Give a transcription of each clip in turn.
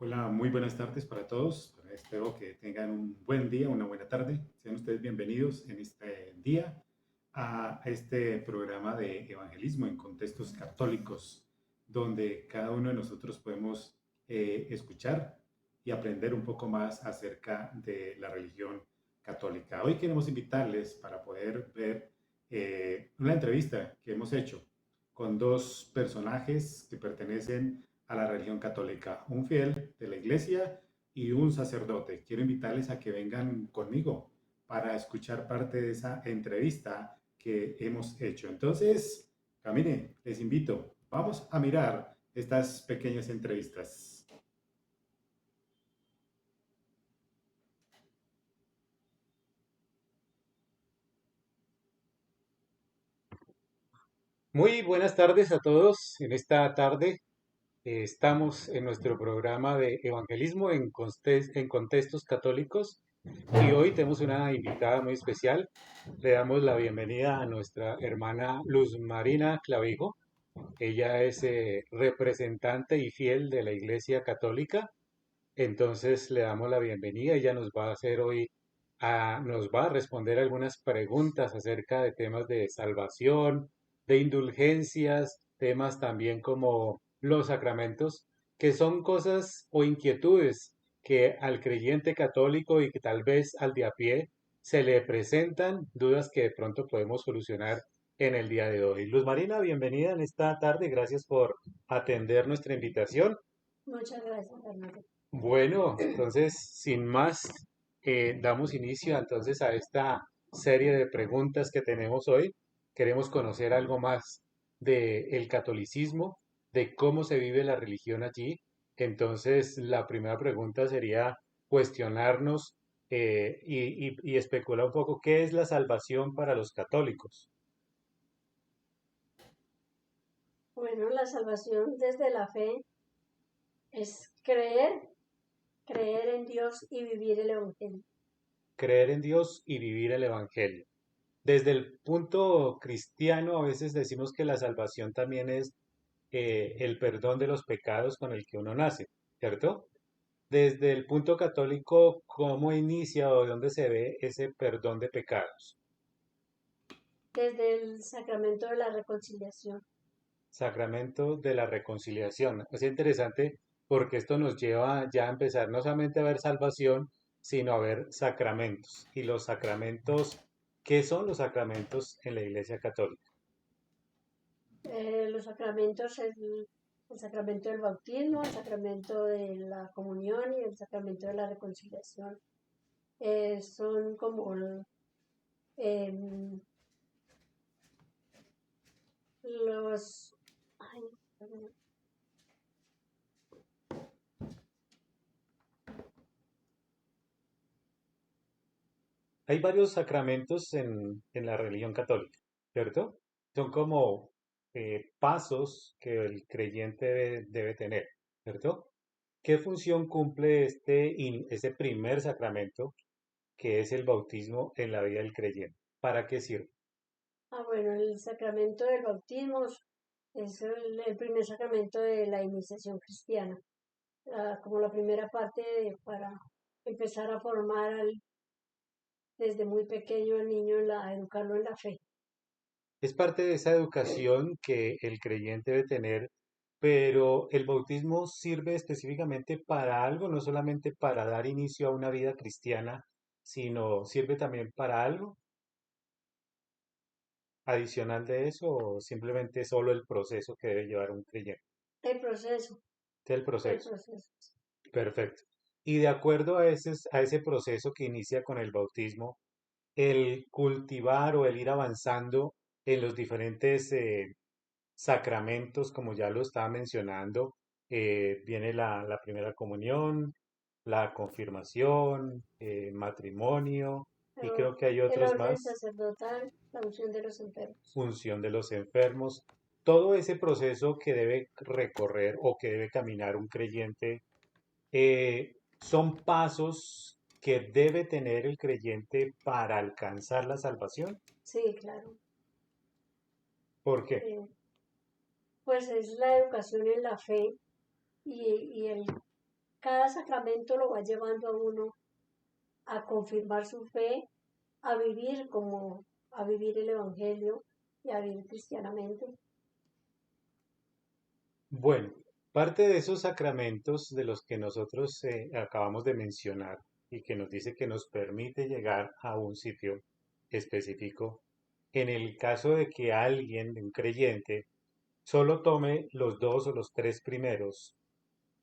Hola, muy buenas tardes para todos. Espero que tengan un buen día, una buena tarde. Sean ustedes bienvenidos en este día a este programa de evangelismo en contextos católicos, donde cada uno de nosotros podemos escuchar y aprender un poco más acerca de la religión católica. Hoy queremos invitarles para poder ver una entrevista que hemos hecho con dos personajes que pertenecen a la religión católica, un fiel de la iglesia y un sacerdote. Quiero invitarles a que vengan conmigo para escuchar parte de esa entrevista que hemos hecho. Entonces, camine, les invito. Vamos a mirar estas pequeñas entrevistas. Muy buenas tardes a todos. En esta tarde estamos en nuestro programa de evangelismo en contextos católicos y hoy tenemos una invitada muy especial. Le damos la bienvenida a nuestra hermana Luz Marina Clavijo. Ella es representante y fiel de la Iglesia Católica. Entonces le damos la bienvenida. Ella nos va a hacer hoy, nos va a responder algunas preguntas acerca de temas de salvación, de indulgencias, temas también como los sacramentos, que son cosas o inquietudes que al creyente católico y que tal vez al de a pie se le presentan, dudas que de pronto podemos solucionar en el día de hoy. Luz Marina, bienvenida en esta tarde. Gracias por atender nuestra invitación. Muchas gracias, Fernando. Bueno, entonces, sin más, damos inicio entonces a esta serie de preguntas que tenemos hoy. Queremos conocer algo más del catolicismo, de cómo se vive la religión allí. Entonces, la primera pregunta sería cuestionarnos y especular un poco qué es la salvación para los católicos. Bueno, la salvación desde la fe es creer en Dios y vivir el Evangelio. Creer en Dios y vivir el Evangelio. Desde el punto cristiano, a veces decimos que la salvación también es el perdón de los pecados con el que uno nace, ¿cierto? Desde el punto católico, ¿cómo inicia o de dónde se ve ese perdón de pecados? Desde el sacramento de la reconciliación. Sacramento de la reconciliación. Es interesante porque esto nos lleva ya a empezar no solamente a ver salvación, sino a ver sacramentos. Y los sacramentos, ¿qué son los sacramentos en la Iglesia Católica? Los sacramentos, el sacramento del bautismo, el sacramento de la comunión y el sacramento de la reconciliación. Son como em, los... ay, perdón. Hay varios sacramentos en la religión católica, ¿cierto? Son como pasos que el creyente debe tener, ¿cierto? ¿Qué función cumple ese primer sacramento, que es el bautismo en la vida del creyente? ¿Para qué sirve? Bueno, el sacramento del bautismo es el primer sacramento de la iniciación cristiana, como la primera parte para empezar a formar desde muy pequeño al niño, educarlo en la fe. Es parte de esa educación que el creyente debe tener, pero el bautismo sirve específicamente para algo, no solamente para dar inicio a una vida cristiana, sino sirve también para algo adicional de eso o simplemente solo el proceso que debe llevar un creyente. El proceso, El el proceso. proceso. Perfecto. Y de acuerdo a ese proceso que inicia con el bautismo, el cultivar o el ir avanzando en los diferentes sacramentos, como ya lo estaba mencionando, viene la primera comunión, la confirmación, matrimonio, y creo que hay El otros orden más, sacerdotal, la unción de los enfermos. función de los enfermos, todo ese proceso que debe recorrer o que debe caminar un creyente, son pasos que debe tener el creyente para alcanzar la salvación. Sí, claro. ¿Por qué? Pues es la educación en la fe y el cada sacramento lo va llevando a uno a confirmar su fe, a vivir como, a vivir el Evangelio y a vivir cristianamente. Bueno, parte de esos sacramentos de los que nosotros acabamos de mencionar y que nos dice que nos permite llegar a un sitio específico, en el caso de que alguien, un creyente, solo tome los dos o los tres primeros,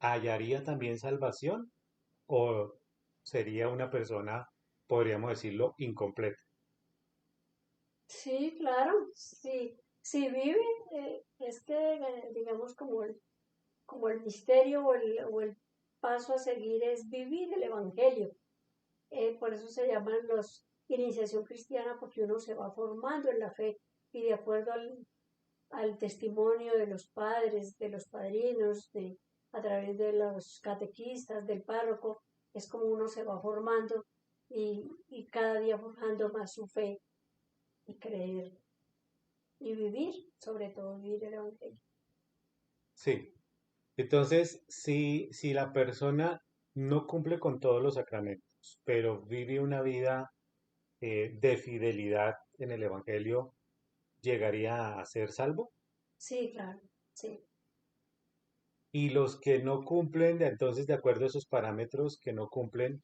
¿hallaría también salvación? ¿O sería una persona, podríamos decirlo, incompleta? Sí, claro, sí, si vive, es que digamos como el misterio o el paso a seguir es vivir el Evangelio. Por eso se llaman los iniciación cristiana, porque uno se va formando en la fe y de acuerdo al testimonio de los padres, de los padrinos, a través de los catequistas, del párroco, es como uno se va formando y cada día forjando más su fe y creer y vivir, sobre todo vivir el Evangelio. Sí. Entonces, si la persona no cumple con todos los sacramentos, pero vive una vida de fidelidad en el Evangelio, ¿llegaría a ser salvo? Sí, claro, sí. Y los que no cumplen, entonces, de acuerdo a esos parámetros que no cumplen,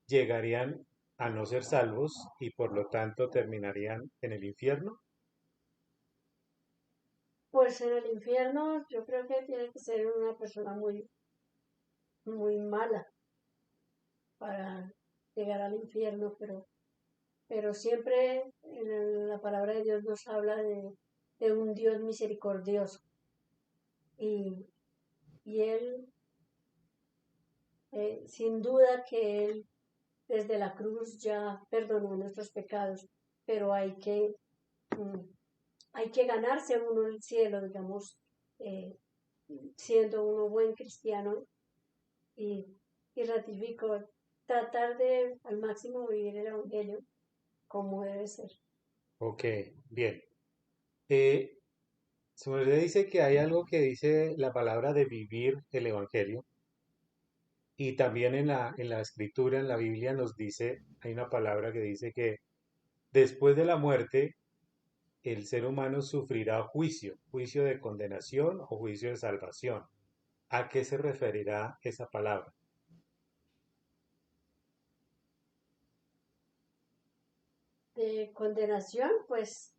llegarían a no ser salvos y por lo tanto terminarían en el infierno. Pues en el infierno yo creo que tiene que ser una persona muy mala para llegar al infierno, pero siempre en la palabra de Dios nos habla de un Dios misericordioso y, y Él, sin duda que Él desde la cruz ya perdonó nuestros pecados, pero mm, hay que ganarse uno el cielo, digamos, eh, siendo uno buen cristiano y, y ratifico, tratar de al máximo vivir el Evangelio como debe ser. Ok, bien. Eh, Su merced dice que hay algo que dice la palabra de vivir el Evangelio y también en la escritura, en la Biblia nos dice, hay una palabra que dice que después de la muerte el ser humano sufrirá juicio, juicio de condenación o juicio de salvación. ¿A qué se referirá esa palabra? De condenación, pues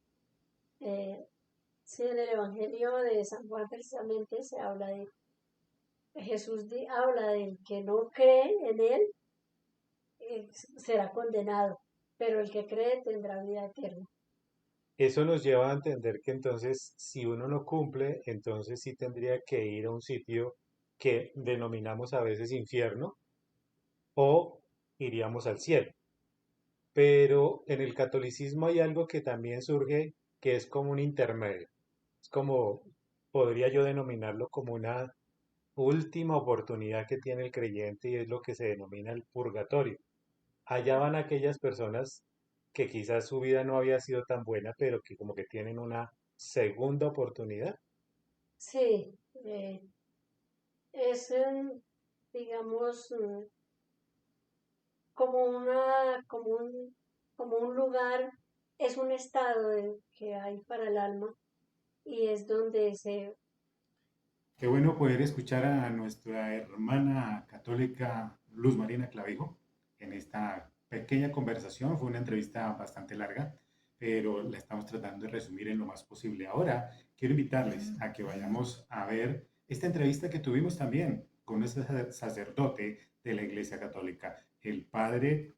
eh, sí, en el Evangelio de San Juan precisamente se habla de, habla del que no cree en Él, será condenado, pero el que cree tendrá vida eterna. Eso nos lleva a entender que entonces si uno no cumple, entonces sí tendría que ir a un sitio que denominamos a veces infierno o iríamos al cielo. Pero en el catolicismo hay algo que también surge que es como un intermedio. Es como, podría yo denominarlo como una última oportunidad que tiene el creyente y es lo que se denomina el purgatorio. Allá van aquellas personas que quizás su vida no había sido tan buena, pero que como que tienen una segunda oportunidad. Sí, es, digamos, como como un lugar, es un estado que hay para el alma y es donde se... Qué bueno poder escuchar a nuestra hermana católica Luz Marina Clavijo en esta pequeña conversación. Fue una entrevista bastante larga, pero la estamos tratando de resumir en lo más posible. Ahora quiero invitarles a que vayamos a ver esta entrevista que tuvimos también con un sacerdote de la Iglesia Católica, el padre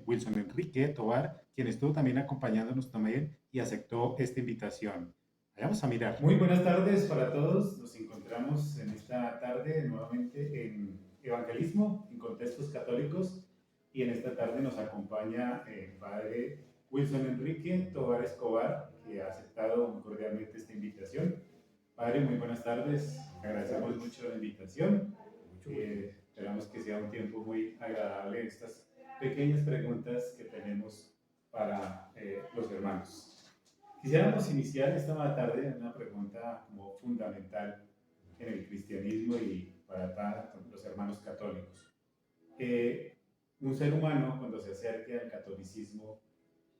Wilson Enrique Tobar, quien estuvo también acompañándonos también y aceptó esta invitación. Vamos a mirar. Muy buenas tardes para todos. Nos encontramos en esta tarde nuevamente en Evangelismo, en Contextos Católicos. Y en esta tarde nos acompaña el padre Wilson Enrique Tobar Escobar, que ha aceptado cordialmente esta invitación. Padre, muy buenas tardes. Agradecemos mucho la invitación. Esperamos que sea un tiempo muy agradable estas pequeñas preguntas que tenemos para los hermanos. Quisiéramos iniciar esta tarde en una pregunta como fundamental en el cristianismo y para los hermanos católicos. Un ser humano, cuando se acerque al catolicismo,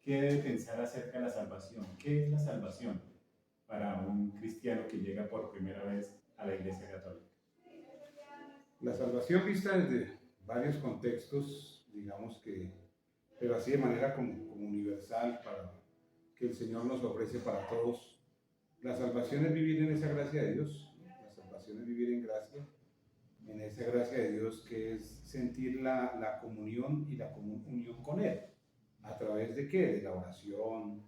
¿qué debe pensar acerca de la salvación? ¿Qué es la salvación para un cristiano que llega por primera vez a la Iglesia Católica? La salvación vista desde varios contextos, digamos que, pero así de manera como universal, para que el Señor nos ofrece para todos. La salvación es vivir en esa gracia de Dios, ¿no? La salvación es vivir en gracia, en esa gracia de Dios que es sentir la comunión y la unión con Él. ¿A través de qué? De la oración,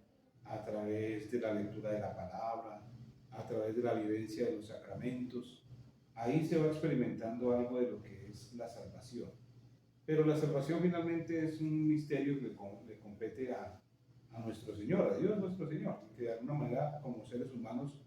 a través de la lectura de la palabra, a través de la vivencia de los sacramentos. Ahí se va experimentando algo de lo que es la salvación. Pero la salvación finalmente es un misterio que le compete a nuestro Señor, a Dios nuestro Señor, que de alguna manera como seres humanos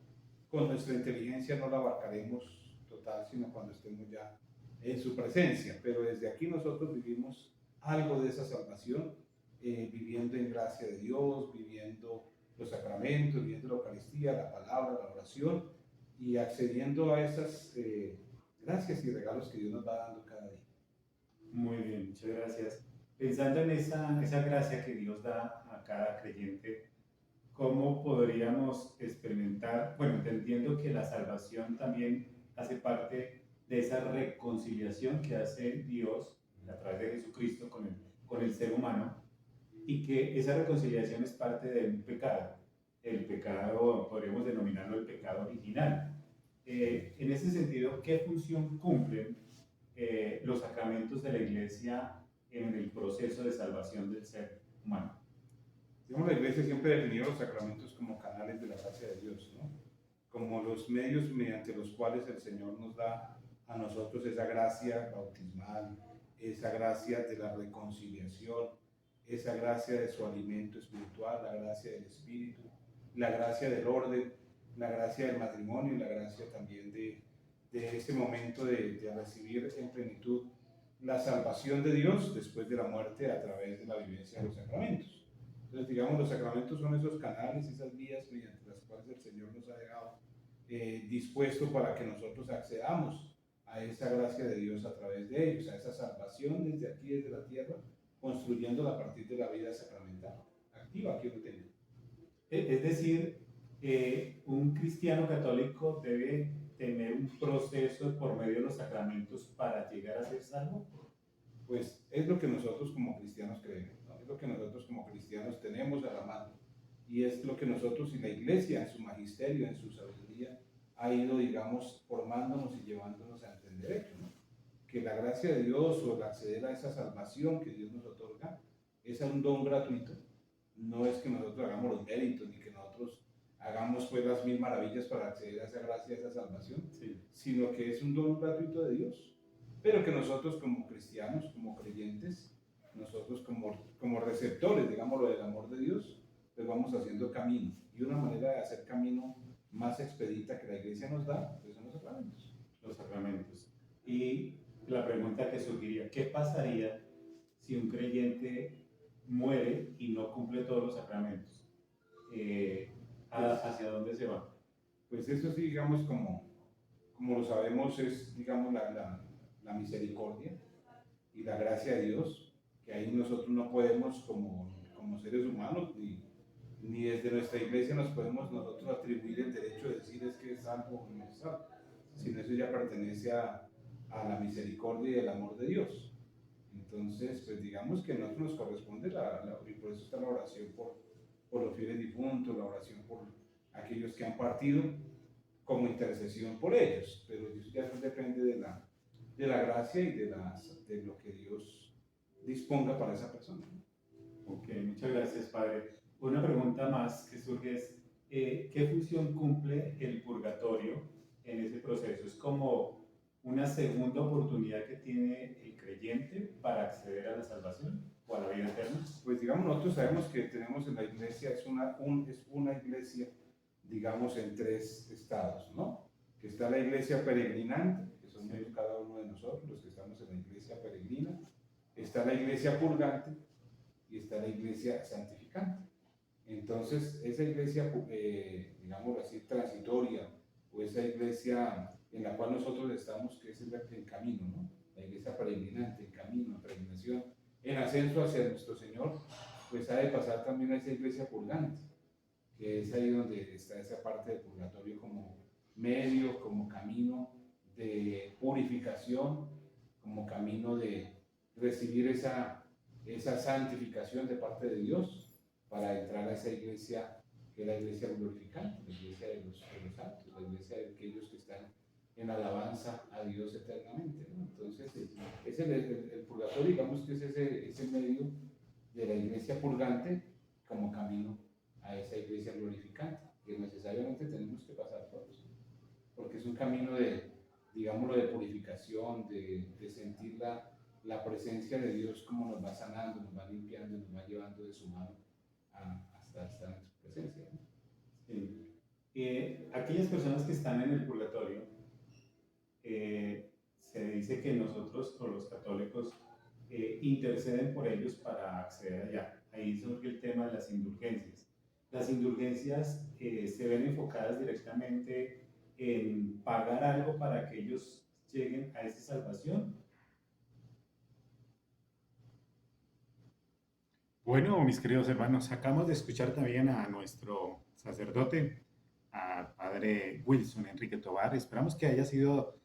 con nuestra inteligencia no la abarcaremos total, sino cuando estemos ya en su presencia. Pero desde aquí nosotros vivimos algo de esa salvación, viviendo en gracia de Dios, viviendo los sacramentos, viviendo la Eucaristía, la palabra, la oración, y accediendo a esas gracias y regalos que Dios nos va dando cada día. Muy bien, muchas gracias. Pensando en esa gracia que Dios da a cada creyente, ¿cómo podríamos experimentar, bueno, entendiendo que la salvación también hace parte de esa reconciliación que hace Dios a través de Jesucristo con el ser humano, y que esa reconciliación es parte de un pecado, el pecado, podríamos denominarlo el pecado original? En ese sentido, ¿qué función cumplen los sacramentos de la Iglesia en el proceso de salvación del ser humano? Digamos, la Iglesia siempre ha definido los sacramentos como canales de la gracia de Dios, ¿no? Como los medios mediante los cuales el Señor nos da a nosotros esa gracia bautismal, esa gracia de la reconciliación, esa gracia de su alimento espiritual, la gracia del Espíritu, la gracia del orden, la gracia del matrimonio y la gracia también de ese momento de recibir en plenitud la salvación de Dios después de la muerte a través de la vivencia de los sacramentos. Entonces, digamos, los sacramentos son esos canales, esas vías mediante las cuales el Señor nos ha dejado dispuesto para que nosotros accedamos a esa gracia de Dios a través de ellos, a esa salvación desde aquí, desde la tierra, construyéndola a partir de la vida sacramental activa que uno tiene. Es decir, un cristiano católico debe tener un proceso por medio de los sacramentos para llegar a ser salvo. Pues es lo que nosotros como cristianos creemos, ¿no? Es lo que nosotros como cristianos tenemos a la mano, y es lo que nosotros y la Iglesia en su magisterio, en su sabiduría, ha ido, digamos, formándonos y llevándonos a entender esto, ¿no? Que la gracia de Dios o el acceder a esa salvación que Dios nos otorga es un don gratuito. No es que nosotros hagamos los méritos ni que nosotros hagamos pues las mil maravillas para acceder a esa gracia, a esa salvación, Sí. sino que es un don gratuito de Dios, pero que nosotros como cristianos, como creyentes, nosotros como receptores, digámoslo, del amor de Dios, pues vamos haciendo camino. Y una manera de hacer camino más expedita que la Iglesia nos da, pues son los sacramentos. Los sacramentos. Y la pregunta que surgiría, ¿qué pasaría si un creyente muere y no cumple todos los sacramentos? ¿Hacia dónde se va? Pues eso sí, digamos, como lo sabemos, es, digamos, la misericordia y la gracia de Dios, que ahí nosotros no podemos, como seres humanos, ni desde nuestra Iglesia nos podemos nosotros atribuir el derecho de decir es que es salvo o no es salvo, sino eso ya pertenece a la misericordia y el amor de Dios. Entonces, pues digamos que a nosotros nos corresponde, y por eso está la oración por los fieles difuntos, la oración por aquellos que han partido, como intercesión por ellos, pero eso ya depende de la gracia y de lo que Dios disponga para esa persona. Ok, muchas gracias, Padre. Una pregunta más que surge es, ¿qué función cumple el purgatorio en ese proceso? ¿Es como una segunda oportunidad que tiene el creyente para acceder a la salvación o a la vida eterna? Pues digamos, nosotros sabemos que tenemos en la Iglesia, es una Iglesia, digamos, en tres estados, ¿no? Que está la Iglesia peregrinante, que somos cada uno de nosotros, los que estamos en la Iglesia peregrina. Está la Iglesia purgante y está la Iglesia santificante. Entonces, esa Iglesia, digamos así, transitoria, o esa Iglesia en la cual nosotros estamos, que es el camino, ¿no? La iglesia peregrinante, el camino, la peregrinación, en ascenso hacia nuestro Señor, pues ha de pasar también a esa iglesia purgante, que es ahí donde está esa parte del purgatorio como medio, como camino de purificación, como camino de recibir esa santificación de parte de Dios para entrar a esa iglesia que es la iglesia glorificante, la iglesia de los santos, la iglesia de aquellos que están en alabanza a Dios eternamente, ¿no? Entonces, es el purgatorio, digamos que es ese medio de la iglesia purgante como camino a esa iglesia glorificante, que necesariamente tenemos que pasar por eso, porque es un camino de, digámoslo, de purificación, de sentir la presencia de Dios como nos va sanando, nos va limpiando, nos va llevando de su mano hasta estar en su presencia, ¿no? Sí. Aquellas personas que están en el purgatorio, se dice que nosotros, o los católicos, interceden por ellos para acceder allá. Ahí surge el tema de las indulgencias. Las indulgencias se ven enfocadas directamente en pagar algo para que ellos lleguen a esa salvación. Bueno, mis queridos hermanos, acabamos de escuchar también a nuestro sacerdote, a Padre Wilson Enrique Tovar. Esperamos que haya sido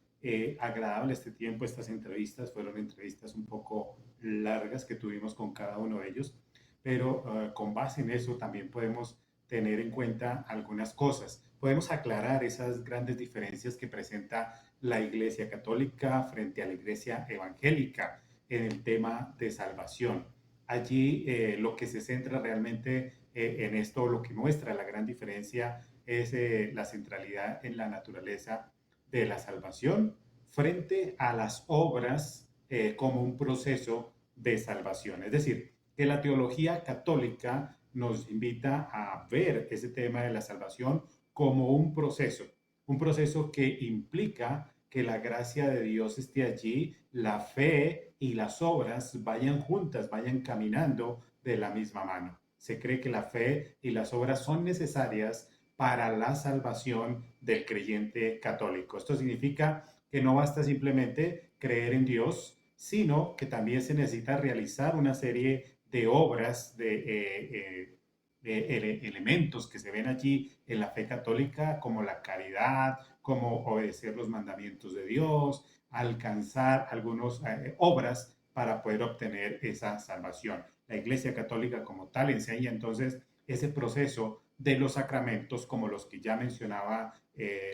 agradable este tiempo. Estas entrevistas fueron entrevistas un poco largas que tuvimos con cada uno de ellos, pero con base en eso también podemos tener en cuenta algunas cosas. Podemos aclarar esas grandes diferencias que presenta la Iglesia Católica frente a la Iglesia Evangélica en el tema de salvación. Allí lo que se centra realmente en esto, lo que muestra la gran diferencia es la centralidad en la naturaleza de la salvación frente a las obras como un proceso de salvación. Es decir, que la teología católica nos invita a ver ese tema de la salvación como un proceso que implica que la gracia de Dios esté allí, la fe y las obras vayan juntas, vayan caminando de la misma mano. Se cree que la fe y las obras son necesarias para la salvación del creyente católico. Esto significa que no basta simplemente creer en Dios, sino que también se necesita realizar una serie de obras, de elementos que se ven allí en la fe católica, como la caridad, como obedecer los mandamientos de Dios, alcanzar algunas obras para poder obtener esa salvación. La Iglesia Católica como tal enseña entonces ese proceso de los sacramentos, como los que ya mencionaba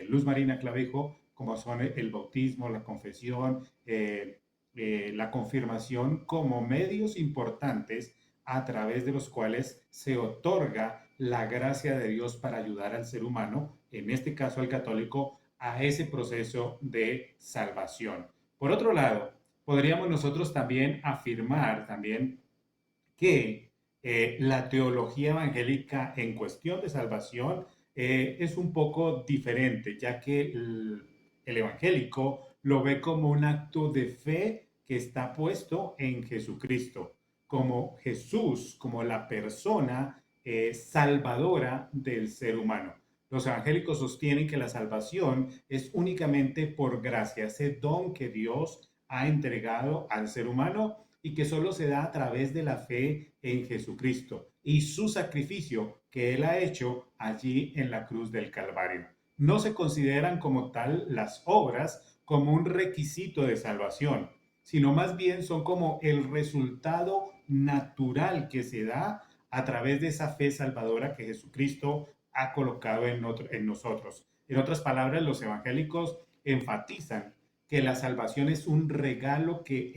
Luz Marina Clavijo, como son el bautismo, la confesión, la confirmación, como medios importantes a través de los cuales se otorga la gracia de Dios para ayudar al ser humano, en este caso al católico, a ese proceso de salvación. Por otro lado, podríamos nosotros también afirmar que la teología evangélica en cuestión de salvación es un poco diferente, ya que el evangélico lo ve como un acto de fe que está puesto en Jesucristo, como Jesús, como la persona salvadora del ser humano. Los evangélicos sostienen que la salvación es únicamente por gracia, ese don que Dios ha entregado al ser humano y que solo se da a través de la fe en Jesucristo y su sacrificio que Él ha hecho allí en la cruz del Calvario. No se consideran como tal las obras como un requisito de salvación, sino más bien son como el resultado natural que se da a través de esa fe salvadora que Jesucristo ha colocado en nosotros. En otras palabras, los evangélicos enfatizan que la salvación es un regalo que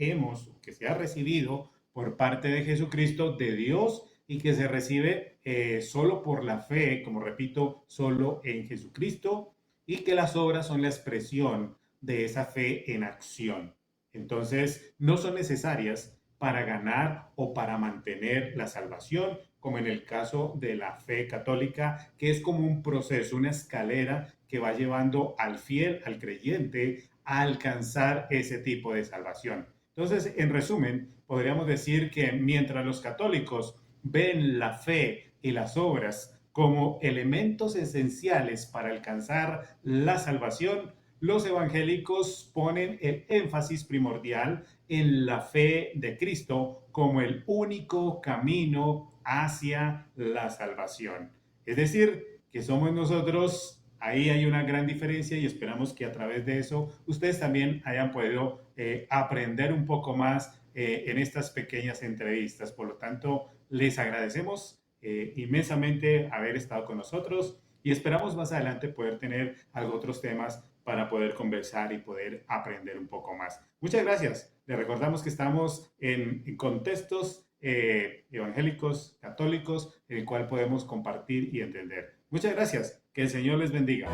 se ha recibido por parte de Jesucristo, de Dios, y que se recibe solo por la fe, como repito, solo en Jesucristo, y que las obras son la expresión de esa fe en acción. Entonces, no son necesarias para ganar o para mantener la salvación, como en el caso de la fe católica, que es como un proceso, una escalera que va llevando al fiel, al creyente, a alcanzar ese tipo de salvación. Entonces, en resumen, podríamos decir que mientras los católicos ven la fe y las obras como elementos esenciales para alcanzar la salvación, los evangélicos ponen el énfasis primordial en la fe de Cristo como el único camino hacia la salvación. Es decir, que somos nosotros, ahí hay una gran diferencia y esperamos que a través de eso ustedes también hayan podido aprender un poco más en estas pequeñas entrevistas. Por lo tanto, les agradecemos inmensamente haber estado con nosotros y esperamos más adelante poder tener otros temas para poder conversar y poder aprender un poco más. Muchas gracias. Les recordamos que estamos en contextos evangélicos, católicos, en el cual podemos compartir y entender. Muchas gracias. Que el Señor les bendiga.